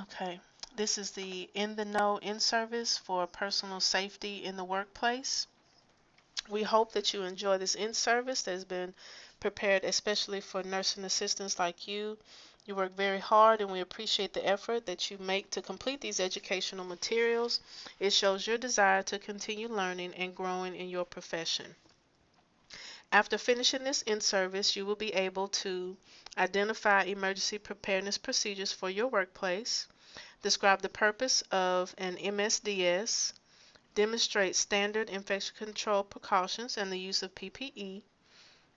Okay, this is the In the Know in service for personal safety in the workplace. We hope that you enjoy this in service that has been prepared especially for nursing assistants like you. You work very hard and we appreciate the effort that you make to complete these educational materials. It shows your desire to continue learning and growing in your profession. After finishing this in service, you will be able to identify emergency preparedness procedures for your workplace, describe the purpose of an MSDS, demonstrate standard infection control precautions and the use of PPE,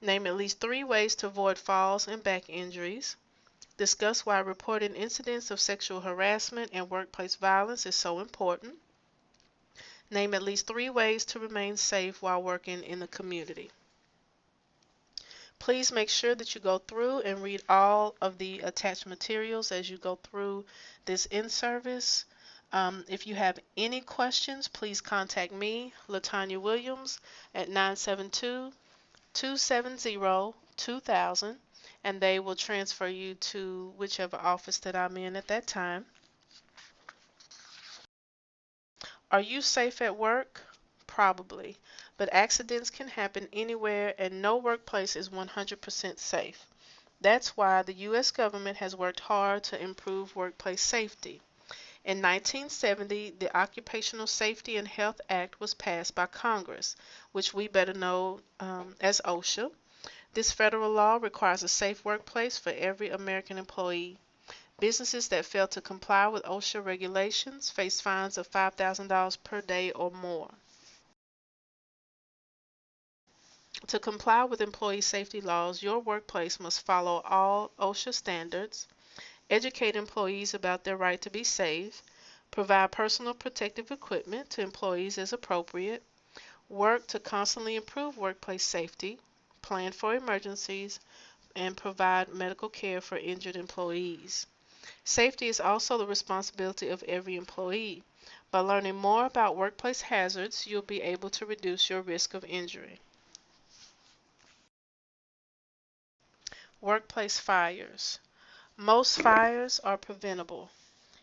name at least 3 ways to avoid falls and back injuries, discuss why reporting incidents of sexual harassment and workplace violence is so important, name at least 3 ways to remain safe while working in the community. Please make sure that you go through and read all of the attached materials as you go through this in-service. If you have any questions, please contact me, Latanya Williams, at 972-270-2000, and they will transfer you to whichever office that I'm in at that time. Are you safe at work? Probably, but accidents can happen anywhere and no workplace is 100% safe. That's why the U.S. government has worked hard to improve workplace safety. In 1970, the Occupational Safety and Health Act was passed by Congress, which we better know as OSHA. This federal law requires a safe workplace for every American employee. Businesses that fail to comply with OSHA regulations face fines of $5,000 per day or more. To comply with employee safety laws, your workplace must follow all OSHA standards, educate employees about their right to be safe, provide personal protective equipment to employees as appropriate, work to constantly improve workplace safety, plan for emergencies, and provide medical care for injured employees. Safety is also the responsibility of every employee. By learning more about workplace hazards, you'll be able to reduce your risk of injury. Workplace fires. Most fires are preventable.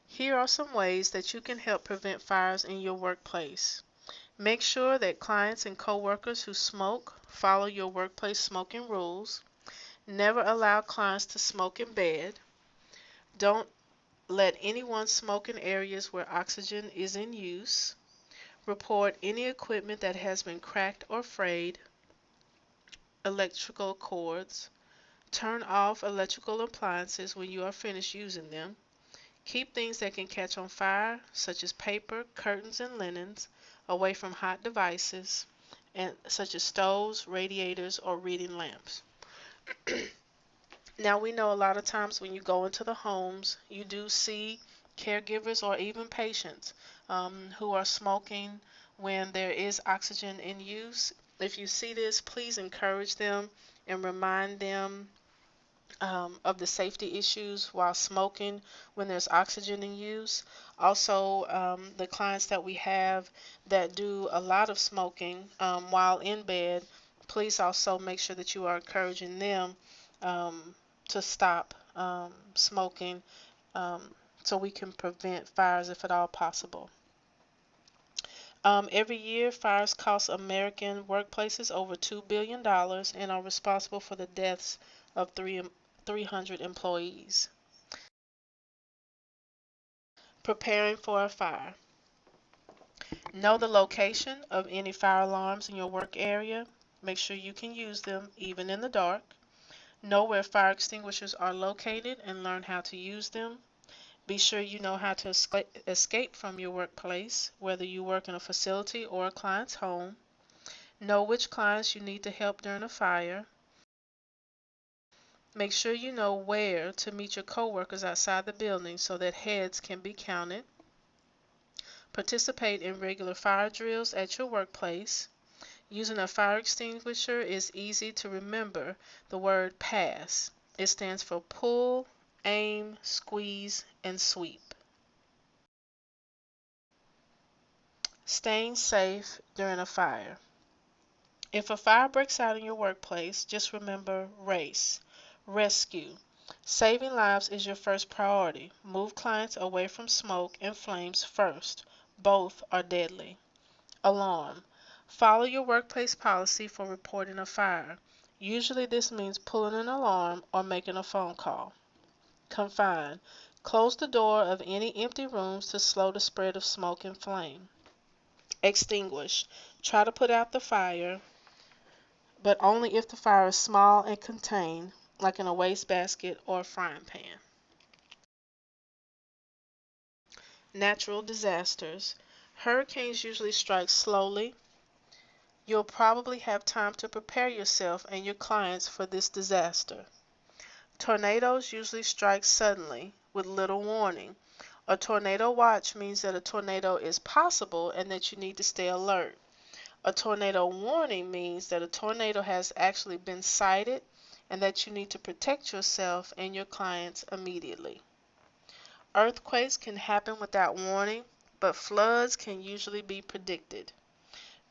Here are some ways that you can help prevent fires in your workplace. Make sure that clients and coworkers who smoke follow your workplace smoking rules. Never allow clients to smoke in bed. Don't let anyone smoke in areas where oxygen is in use. Report any equipment that has been cracked or frayed. Electrical cords. Turn off electrical appliances when you are finished using them. Keep things that can catch on fire, such as paper, curtains, and linens, away from hot devices, such as stoves, radiators, or reading lamps. Now we know a lot of times when you go into the homes, you do see caregivers or even patients who are smoking when there is oxygen in use. If you see this, please encourage them and remind them of the safety issues while smoking when there's oxygen in use. Also, the clients that we have that do a lot of smoking while in bed, please also make sure that you are encouraging them to stop smoking um, so we can prevent fires if at all possible. Every year, fires cost American workplaces over $2 billion and are responsible for the deaths of 300 employees. Preparing for a fire. Know the location of any fire alarms in your work area. Make sure you can use them even in the dark. Know where fire extinguishers are located and learn how to use them. Be sure you know how to escape from your workplace, whether you work in a facility or a client's home. Know which clients you need to help during a fire. Make sure you know where to meet your coworkers outside the building so that heads can be counted. Participate in regular fire drills at your workplace. Using a fire extinguisher is easy to remember the word PASS. It stands for pull, aim, squeeze, and sweep. Staying safe during a fire. If a fire breaks out in your workplace, just remember RACE, rescue. Saving lives is your first priority. Move clients away from smoke and flames first. Both are deadly. Alarm. Follow your workplace policy for reporting a fire. Usually this means pulling an alarm or making a phone call. Confine. Close the door of any empty rooms to slow the spread of smoke and flame. Extinguish. Try to put out the fire, but only if the fire is small and contained, like in a wastebasket or a frying pan. Natural disasters. Hurricanes usually strike slowly. You'll probably have time to prepare yourself and your clients for this disaster. Tornadoes usually strike suddenly, with little warning. A tornado watch means that a tornado is possible and that you need to stay alert. A tornado warning means that a tornado has actually been sighted and that you need to protect yourself and your clients immediately. Earthquakes can happen without warning, but floods can usually be predicted.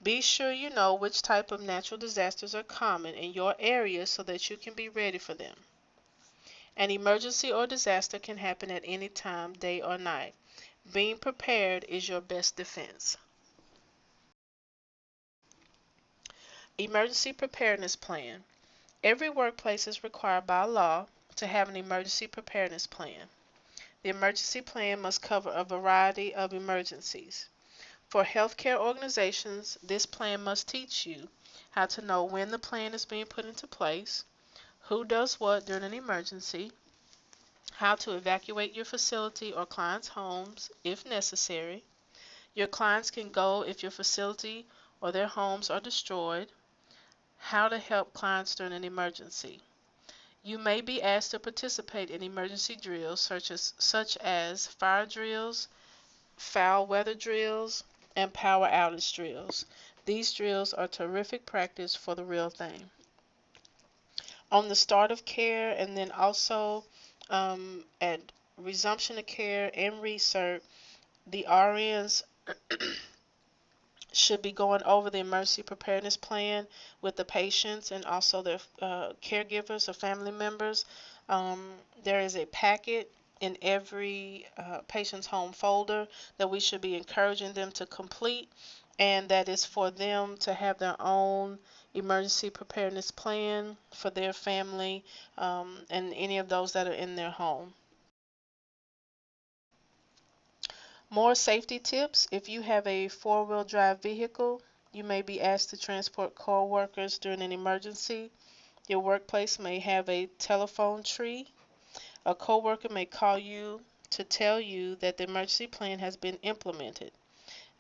Be sure you know which type of natural disasters are common in your area so that you can be ready for them. An emergency or disaster can happen at any time, day or night. Being prepared is your best defense. Emergency preparedness plan. Every workplace is required by law to have an emergency preparedness plan. The emergency plan must cover a variety of emergencies. For healthcare organizations, this plan must teach you how to know when the plan is being put into place, who does what during an emergency, how to evacuate your facility or clients' homes if necessary. Your clients can go if your facility or their homes are destroyed, how to help clients during an emergency. You may be asked to participate in emergency drills such as fire drills, foul weather drills, and power outage drills. These drills are terrific practice for the real thing. On the start of care and then also at resumption of care and research, the RNs should be going over the emergency preparedness plan with the patients and also their caregivers or family members. Um, there is a packet in every patient's home folder that we should be encouraging them to complete, and that is for them to have their own emergency preparedness plan for their family and any of those that are in their home. More safety tips. If you have a four-wheel drive vehicle, you may be asked to transport co-workers during an emergency. Your workplace may have a telephone tree. A co-worker may call you to tell you that the emergency plan has been implemented.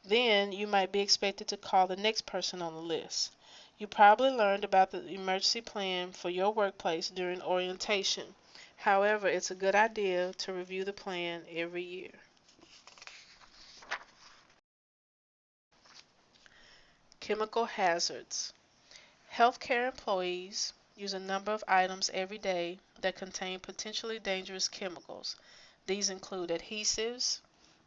Then you might be expected to call the next person on the list. You probably learned about the emergency plan for your workplace during orientation. However, it's a good idea to review the plan every year. Chemical hazards. Healthcare employees use a number of items every day that contain potentially dangerous chemicals. These include adhesives,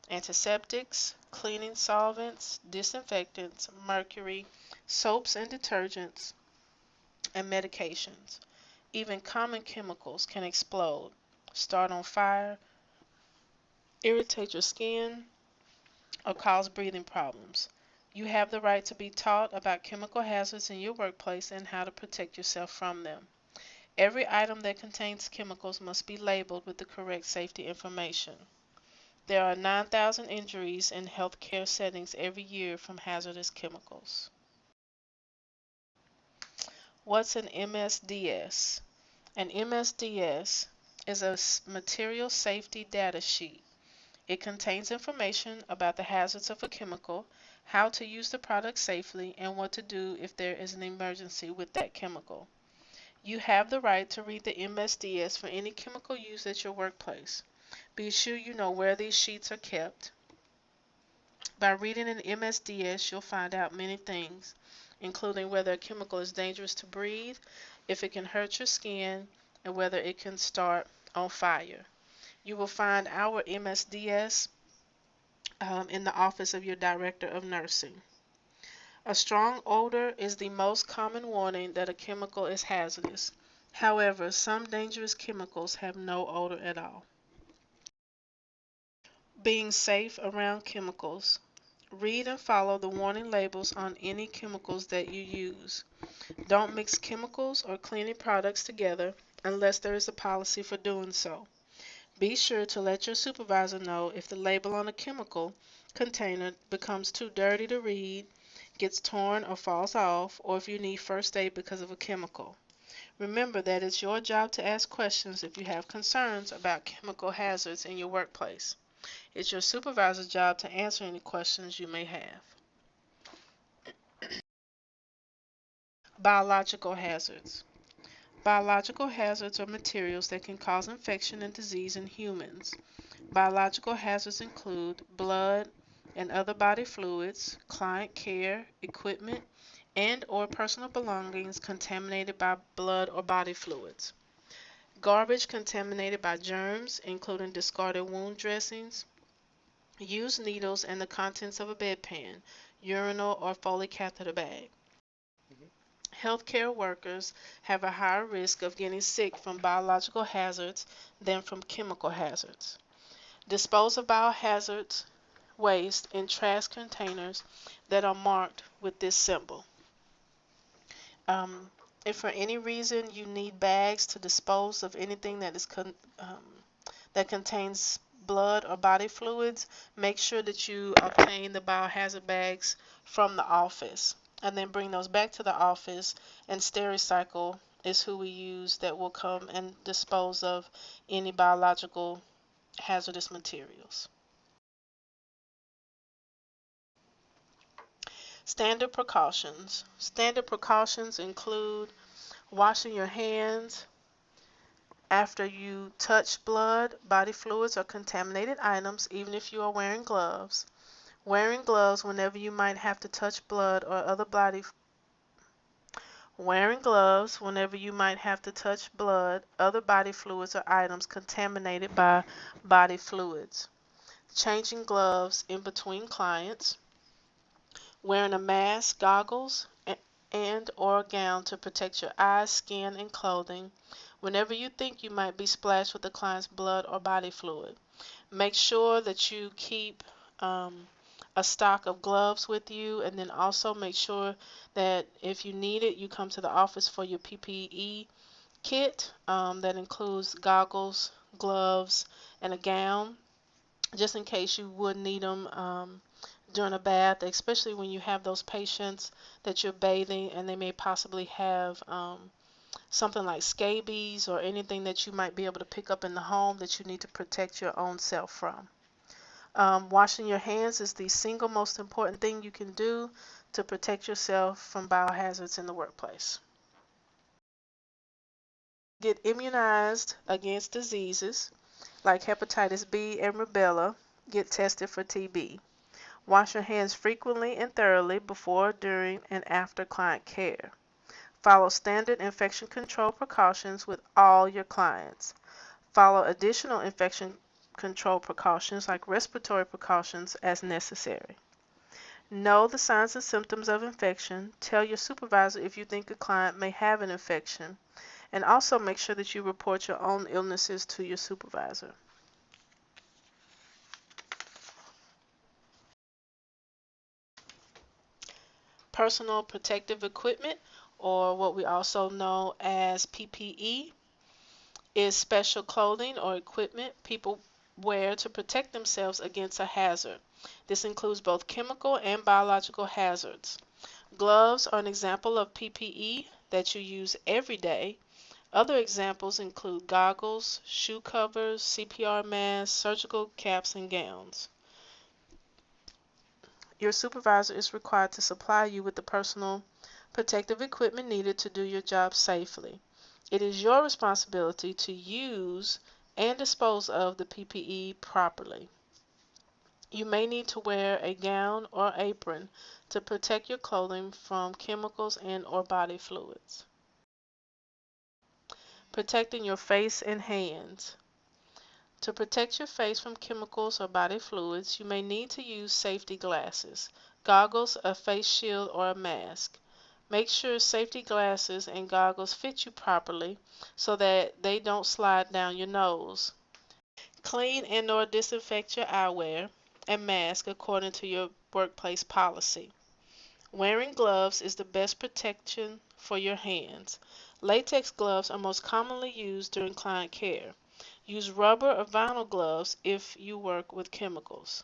antiseptics, cleaning solvents, disinfectants, mercury, soaps and detergents, and medications. Even common chemicals can explode, start on fire, irritate your skin, or cause breathing problems. You have the right to be taught about chemical hazards in your workplace and how to protect yourself from them. Every item that contains chemicals must be labeled with the correct safety information. There are 9,000 injuries in healthcare settings every year from hazardous chemicals. What's an MSDS? An MSDS is a material safety data sheet. It contains information about the hazards of a chemical, how to use the product safely, and what to do if there is an emergency with that chemical. You have the right to read the MSDS for any chemical used at your workplace. Be sure you know where these sheets are kept. By reading an MSDS, you'll find out many things, including whether a chemical is dangerous to breathe, if it can hurt your skin, and whether it can start on fire. You will find our MSDS in the office of your director of nursing. A strong odor is the most common warning that a chemical is hazardous. However, some dangerous chemicals have no odor at all. Being safe around chemicals. Read and follow the warning labels on any chemicals that you use. Don't mix chemicals or cleaning products together unless there is a policy for doing so. Be sure to let your supervisor know if the label on a chemical container becomes too dirty to read, gets torn or falls off, or if you need first aid because of a chemical. Remember that it's your job to ask questions if you have concerns about chemical hazards in your workplace. It's your supervisor's job to answer any questions you may have. Biological hazards. Biological hazards are materials that can cause infection and disease in humans. Biological hazards include blood and other body fluids, client care, equipment, and or personal belongings contaminated by blood or body fluids. Garbage contaminated by germs, including discarded wound dressings, used needles, and the contents of a bedpan, urinal, or Foley catheter bag. Healthcare workers have a higher risk of getting sick from biological hazards than from chemical hazards. Dispose of biohazards waste in trash containers that are marked with this symbol. Um, if for any reason you need bags to dispose of anything that contains blood or body fluids, make sure that you obtain the biohazard bags from the office and then bring those back to the office, and Stericycle is who we use that will come and dispose of any biological hazardous materials. Standard precautions. Standard precautions include washing your hands after you touch blood, body fluids, or contaminated items, even if you are wearing gloves. Wearing gloves whenever you might have to touch blood or other body Wearing gloves whenever you might have to touch blood, other body fluids, or items contaminated by body fluids. Changing gloves in between clients. Wearing a mask, goggles, and or a gown to protect your eyes, skin, and clothing whenever you think you might be splashed with the client's blood or body fluid. Make sure that you keep a stock of gloves with you, and then also make sure that if you need it, you come to the office for your PPE kit that includes goggles, gloves, and a gown, just in case you would need them during a bath, especially when you have those patients that you're bathing and they may possibly have something like scabies or anything that you might be able to pick up in the home that you need to protect your own self from. Washing your hands is the single most important thing you can do to protect yourself from biohazards in the workplace. Get immunized against diseases like hepatitis B and rubella. Get tested for TB. Wash your hands frequently and thoroughly before, during, and after client care. Follow standard infection control precautions with all your clients. Follow additional infection control precautions like respiratory precautions as necessary. Know the signs and symptoms of infection. Tell your supervisor if you think a client may have an infection. And also make sure that you report your own illnesses to your supervisor. Personal protective equipment, or what we also know as PPE, is special clothing or equipment people wear to protect themselves against a hazard. This includes both chemical and biological hazards. Gloves are an example of PPE that you use every day. Other examples include goggles, shoe covers, CPR masks, surgical caps, and gowns. Your supervisor is required to supply you with the personal protective equipment needed to do your job safely. It is your responsibility to use and dispose of the PPE properly. You may need to wear a gown or apron to protect your clothing from chemicals and or body fluids. Protecting your face and hands. To protect your face from chemicals or body fluids, you may need to use safety glasses, goggles, a face shield, or a mask. Make sure safety glasses and goggles fit you properly so that they don't slide down your nose. Clean and/or disinfect your eyewear and mask according to your workplace policy. Wearing gloves is the best protection for your hands. Latex gloves are most commonly used during client care. Use rubber or vinyl gloves if you work with chemicals.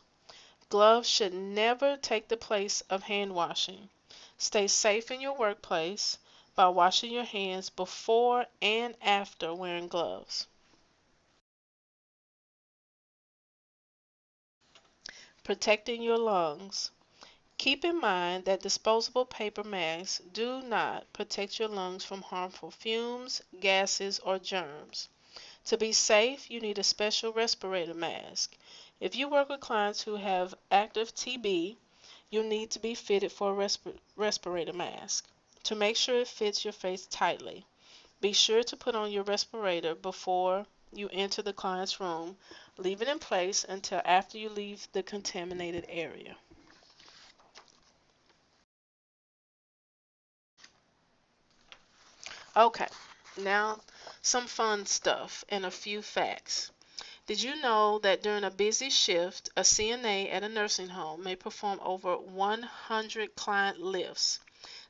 Gloves should never take the place of hand washing. Stay safe in your workplace by washing your hands before and after wearing gloves. Protecting your lungs. Keep in mind that disposable paper masks do not protect your lungs from harmful fumes, gases, or germs. To be safe, you need a special respirator mask. If you work with clients who have active TB, you'll need to be fitted for a respirator mask. To make sure it fits your face tightly, be sure to put on your respirator before you enter the client's room. Leave it in place until after you leave the contaminated area. Okay, now some fun stuff and a few facts. Did you know that during a busy shift, a CNA at a nursing home may perform over 100 client lifts?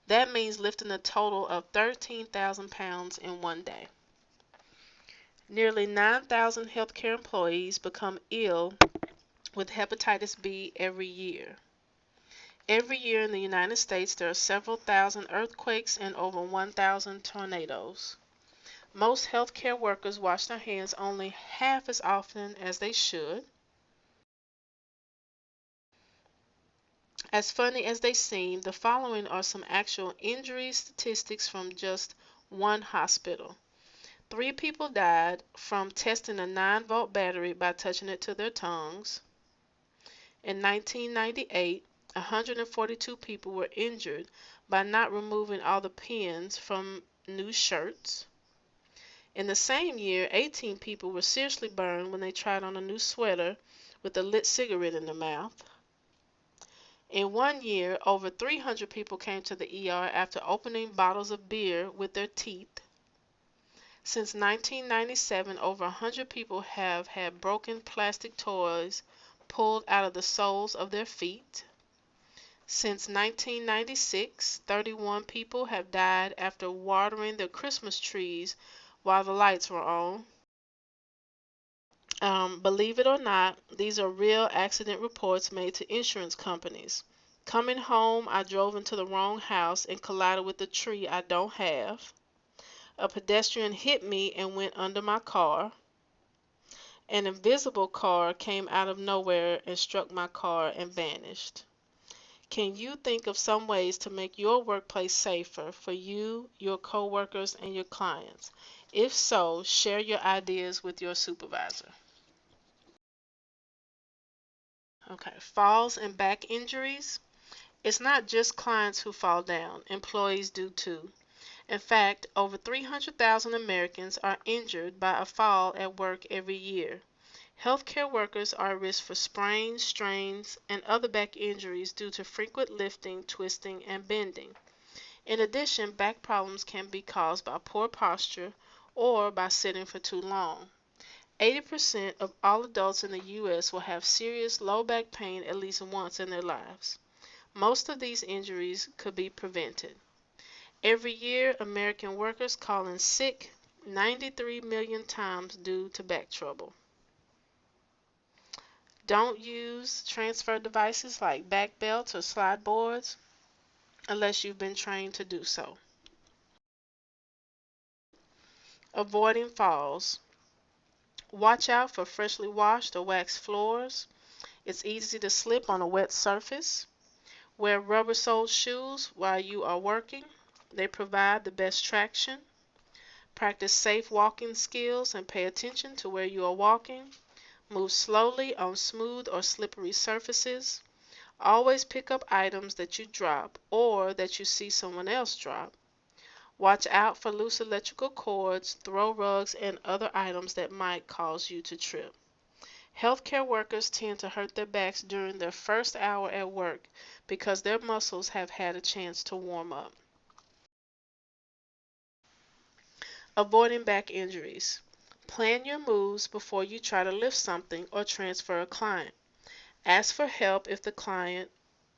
That means lifting a total of 13,000 pounds in one day. Nearly 9,000 healthcare employees become ill with hepatitis B every year. Every year in the United States, there are several thousand earthquakes and over 1,000 tornadoes. Most healthcare workers wash their hands only half as often as they should. As funny as they seem, the following are some actual injury statistics from just one hospital. 3 people died from testing a 9-volt battery by touching it to their tongues. In 1998, 142 people were injured by not removing all the pins from new shirts. In the same year, 18 people were seriously burned when they tried on a new sweater with a lit cigarette in their mouth. In one year, over 300 people came to the ER after opening bottles of beer with their teeth. Since 1997, over 100 people have had broken plastic toys pulled out of the soles of their feet. Since 1996, 31 people have died after watering their Christmas trees while the lights were on. Believe it or not, these are real accident reports made to insurance companies. Coming home, I drove into the wrong house and collided with a tree I don't have. A pedestrian hit me and went under my car. An invisible car came out of nowhere and struck my car and vanished. Can you think of some ways to make your workplace safer for you, your coworkers, and your clients? If so, share your ideas with your supervisor. Okay, falls and back injuries. It's not just clients who fall down, employees do too. In fact, over 300,000 Americans are injured by a fall at work every year. Healthcare workers are at risk for sprains, strains, and other back injuries due to frequent lifting, twisting, and bending. In addition, back problems can be caused by poor posture or by sitting for too long. 80% of all adults in the U.S. will have serious low back pain at least once in their lives. Most of these injuries could be prevented. Every year, American workers call in sick 93 million times due to back trouble. Don't use transfer devices like back belts or slide boards unless you've been trained to do so. Avoiding falls. Watch out for freshly washed or waxed floors. It's easy to slip on a wet surface. Wear rubber-soled shoes while you are working. They provide the best traction. Practice safe walking skills and pay attention to where you are walking. Move slowly on smooth or slippery surfaces. Always pick up items that you drop or that you see someone else drop. Watch out for loose electrical cords, throw rugs, and other items that might cause you to trip. Healthcare workers tend to hurt their backs during their first hour at work because their muscles have had a chance to warm up. Avoiding back injuries. Plan your moves before you try to lift something or transfer a client. Ask for help if the client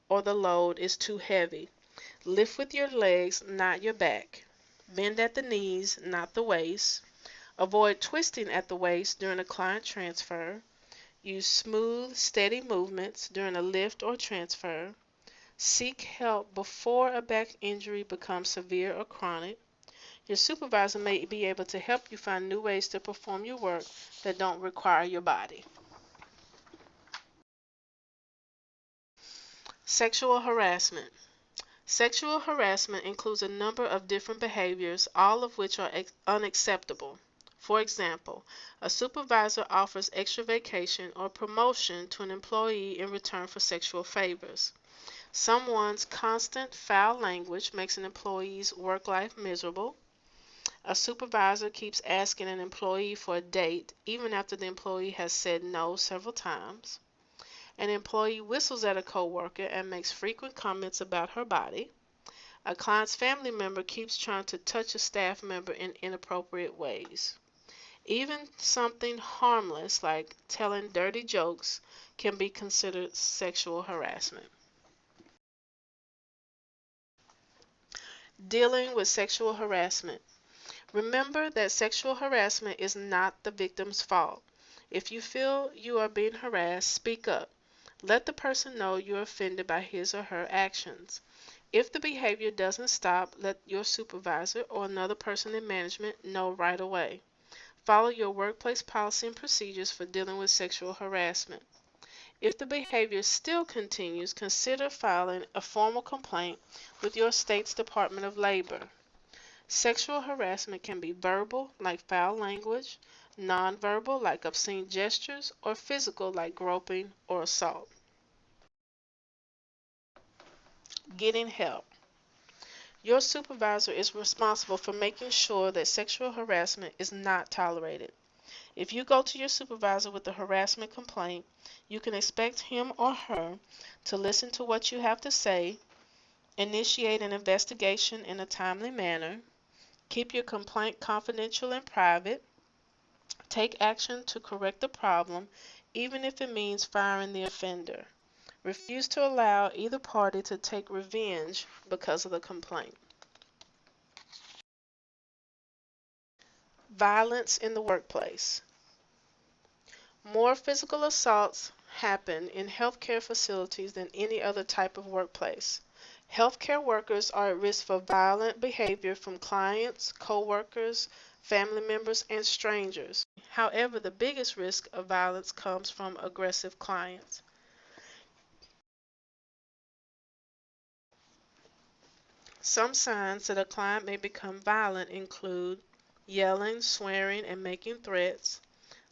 or the load is too heavy. Lift with your legs, not your back. Bend at the knees, not the waist. Avoid twisting at the waist during a client transfer. Use smooth, steady movements during a lift or transfer. Seek help before a back injury becomes severe or chronic. Your supervisor may be able to help you find new ways to perform your work that don't require your body. Sexual harassment. Sexual harassment includes a number of different behaviors, all of which are unacceptable. For example, a supervisor offers extra vacation or promotion to an employee in return for sexual favors. Someone's constant foul language makes an employee's work life miserable. A supervisor keeps asking an employee for a date even after the employee has said no several times. An employee whistles at a coworker and makes frequent comments about her body. A client's family member keeps trying to touch a staff member in inappropriate ways. Even something harmless like telling dirty jokes can be considered sexual harassment. Dealing with sexual harassment. Remember that sexual harassment is not the victim's fault. If you feel you are being harassed, speak up. Let the person know you're offended by his or her actions. If the behavior doesn't stop, let your supervisor or another person in management know right away. Follow your workplace policy and procedures for dealing with sexual harassment. If the behavior still continues, consider filing a formal complaint with your state's Department of Labor. Sexual harassment can be verbal, like foul language, nonverbal, like obscene gestures, or physical, like groping or assault. Getting help. Your supervisor is responsible for making sure that sexual harassment is not tolerated. If you go to your supervisor with a harassment complaint, you can expect him or her to listen to what you have to say, initiate an investigation in a timely manner, keep your complaint confidential and private, take action to correct the problem, even if it means firing the offender. Refuse to allow either party to take revenge because of the complaint. Violence in the workplace. More physical assaults happen in healthcare facilities than any other type of workplace. Healthcare workers are at risk for violent behavior from clients, co-workers, family members, and strangers. However, the biggest risk of violence comes from aggressive clients. Some signs that a client may become violent include yelling, swearing, and making threats,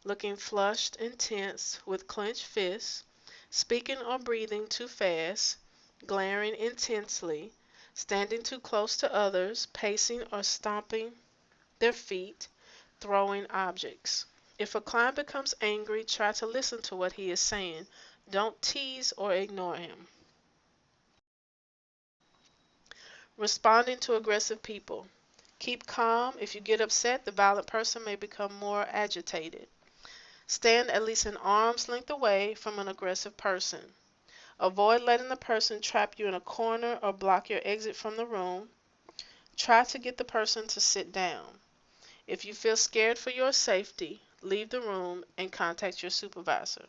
looking flushed and tense with clenched fists, speaking or breathing too fast, glaring intensely, standing too close to others, pacing or stomping their feet, throwing objects. If a client becomes angry, try to listen to what he is saying. Don't tease or ignore him. Responding to aggressive people. Keep calm. If you get upset, the violent person may become more agitated. Stand at least an arm's length away from an aggressive person. Avoid letting the person trap you in a corner or block your exit from the room. Try to get the person to sit down. If you feel scared for your safety, leave the room and contact your supervisor.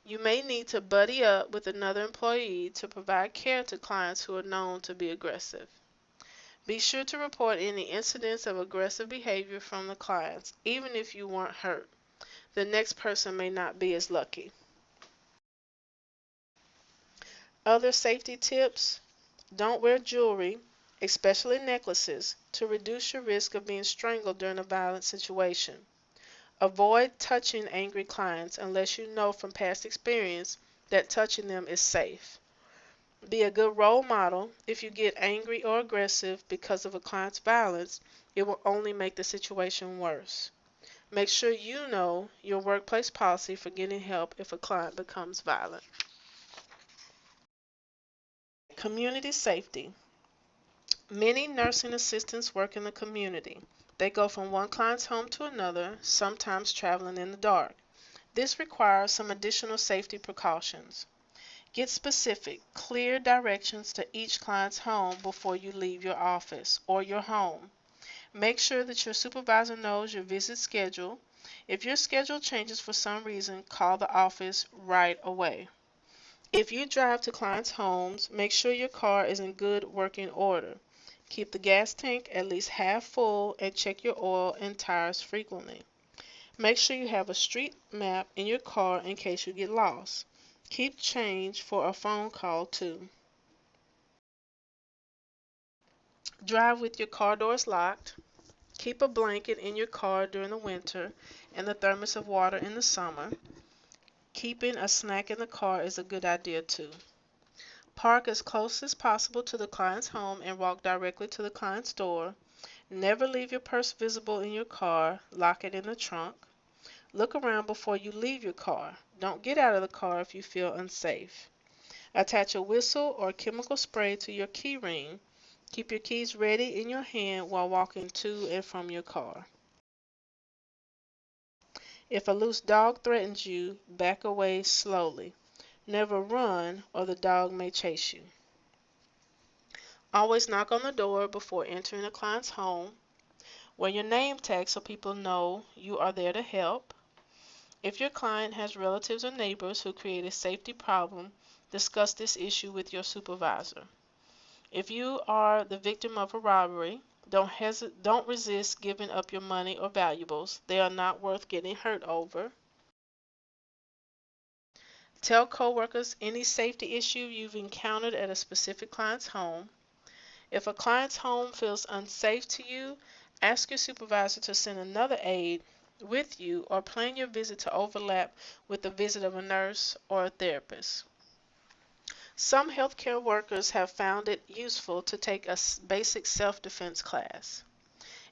You may need to buddy up with another employee to provide care to clients who are known to be aggressive. Be sure to report any incidents of aggressive behavior from the clients, even if you weren't hurt. The next person may not be as lucky. Other safety tips: don't wear jewelry, especially necklaces, to reduce your risk of being strangled during a violent situation. Avoid touching angry clients unless you know from past experience that touching them is safe. Be a good role model. If you get angry or aggressive because of a client's violence, it will only make the situation worse. Make sure you know your workplace policy for getting help if a client becomes violent. Community safety. Many nursing assistants work in the community. They go from one client's home to another, sometimes traveling in the dark. This requires some additional safety precautions. Get specific, clear directions to each client's home before you leave your office or your home. Make sure that your supervisor knows your visit schedule. If your schedule changes for some reason, call the office right away. If you drive to clients' homes, make sure your car is in good working order. Keep the gas tank at least half full and check your oil and tires frequently. Make sure you have a street map in your car in case you get lost. Keep change for a phone call too. Drive with your car doors locked. Keep a blanket in your car during the winter and a thermos of water in the summer. Keeping a snack in the car is a good idea too. Park as close as possible to the client's home and walk directly to the client's door. Never leave your purse visible in your car. Lock it in the trunk. Look around before you leave your car. Don't get out of the car if you feel unsafe. Attach a whistle or chemical spray to your key ring. Keep your keys ready in your hand while walking to and from your car. If a loose dog threatens you, back away slowly. Never run or the dog may chase you. Always knock on the door before entering a client's home. Wear your name tag so people know you are there to help. If your client has relatives or neighbors who create a safety problem, discuss this issue with your supervisor. If you are the victim of a robbery, don't resist giving up your money or valuables. They are not worth getting hurt over. Tell coworkers any safety issue you've encountered at a specific client's home. If a client's home feels unsafe to you, ask your supervisor to send another aide with you or plan your visit to overlap with the visit of a nurse or a therapist. Some healthcare workers have found it useful to take a basic self-defense class.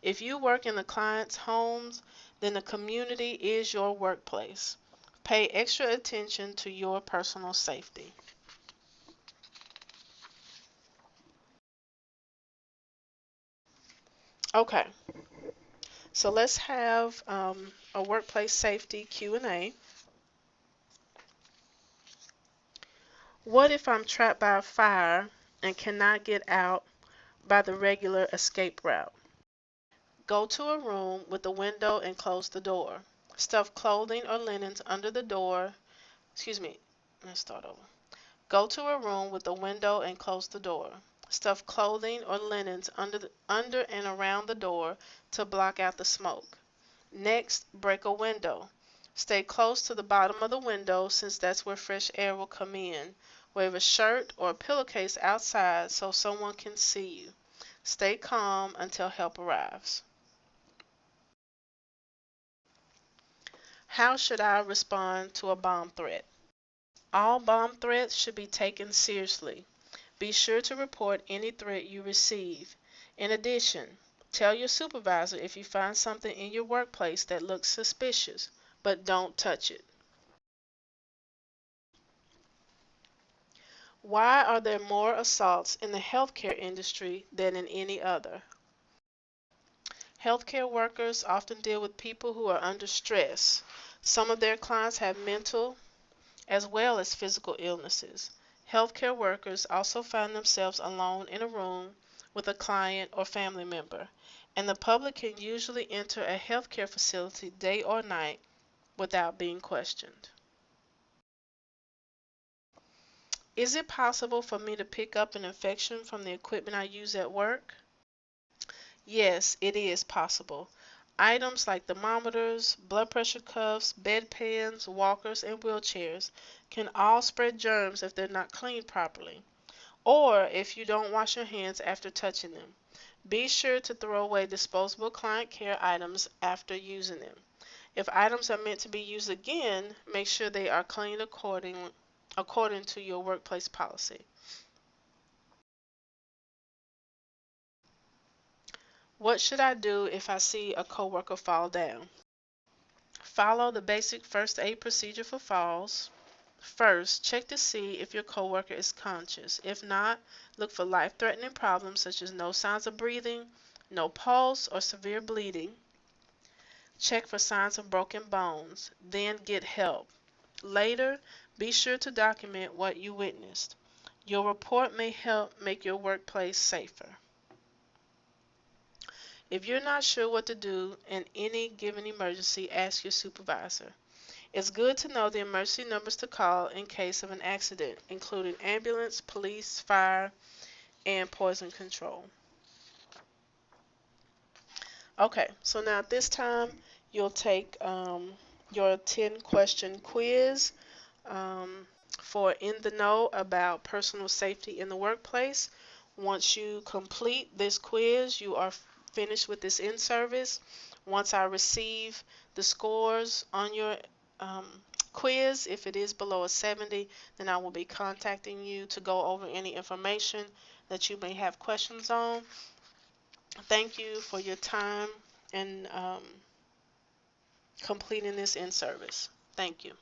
If you work in the client's homes, then the community is your workplace. Pay extra attention to your personal safety. Okay, so let's have a workplace safety Q&A. What if I'm trapped by a fire and cannot get out by the regular escape route? Go to a room with a window and close the door. Stuff clothing or linens under the door. Excuse me, let's start over. Go to a room with a window and close the door. Stuff clothing or linens under and around the door to block out the smoke. Next, break a window. Stay close to the bottom of the window since that's where fresh air will come in. Wave a shirt or a pillowcase outside so someone can see you. Stay calm until help arrives. How should I respond to a bomb threat? All bomb threats should be taken seriously. Be sure to report any threat you receive. In addition, tell your supervisor if you find something in your workplace that looks suspicious, but don't touch it. Why are there more assaults in the healthcare industry than in any other? Healthcare workers often deal with people who are under stress. Some of their clients have mental as well as physical illnesses. Healthcare workers also find themselves alone in a room with a client or family member, and the public can usually enter a healthcare facility day or night without being questioned. Is it possible for me to pick up an infection from the equipment I use at work? Yes, it is possible. Items like thermometers, blood pressure cuffs, bedpans, walkers, and wheelchairs can all spread germs if they're not cleaned properly, or if you don't wash your hands after touching them. Be sure to throw away disposable client care items after using them. If items are meant to be used again, make sure they are cleaned according to your workplace policy. What should I do if I see a coworker fall down? Follow the basic first aid procedure for falls. First, check to see if your coworker is conscious. If not, look for life-threatening problems such as no signs of breathing, no pulse or severe bleeding, check for signs of broken bones, then get help. Later, be sure to document what you witnessed. Your report may help make your workplace safer. If you're not sure what to do in any given emergency, ask your supervisor. It's good to know the emergency numbers to call in case of an accident, including ambulance, police, fire, and poison control. Okay, so now at this time, you'll take your 10 question quiz um, for in the know about personal safety in the workplace. Once you complete this quiz, you are finished with this in service. Once I receive the scores on your um, quiz, if it is below a 70, then I will be contacting you to go over any information that you may have questions on. Thank you for your time and completing this in service. Thank you.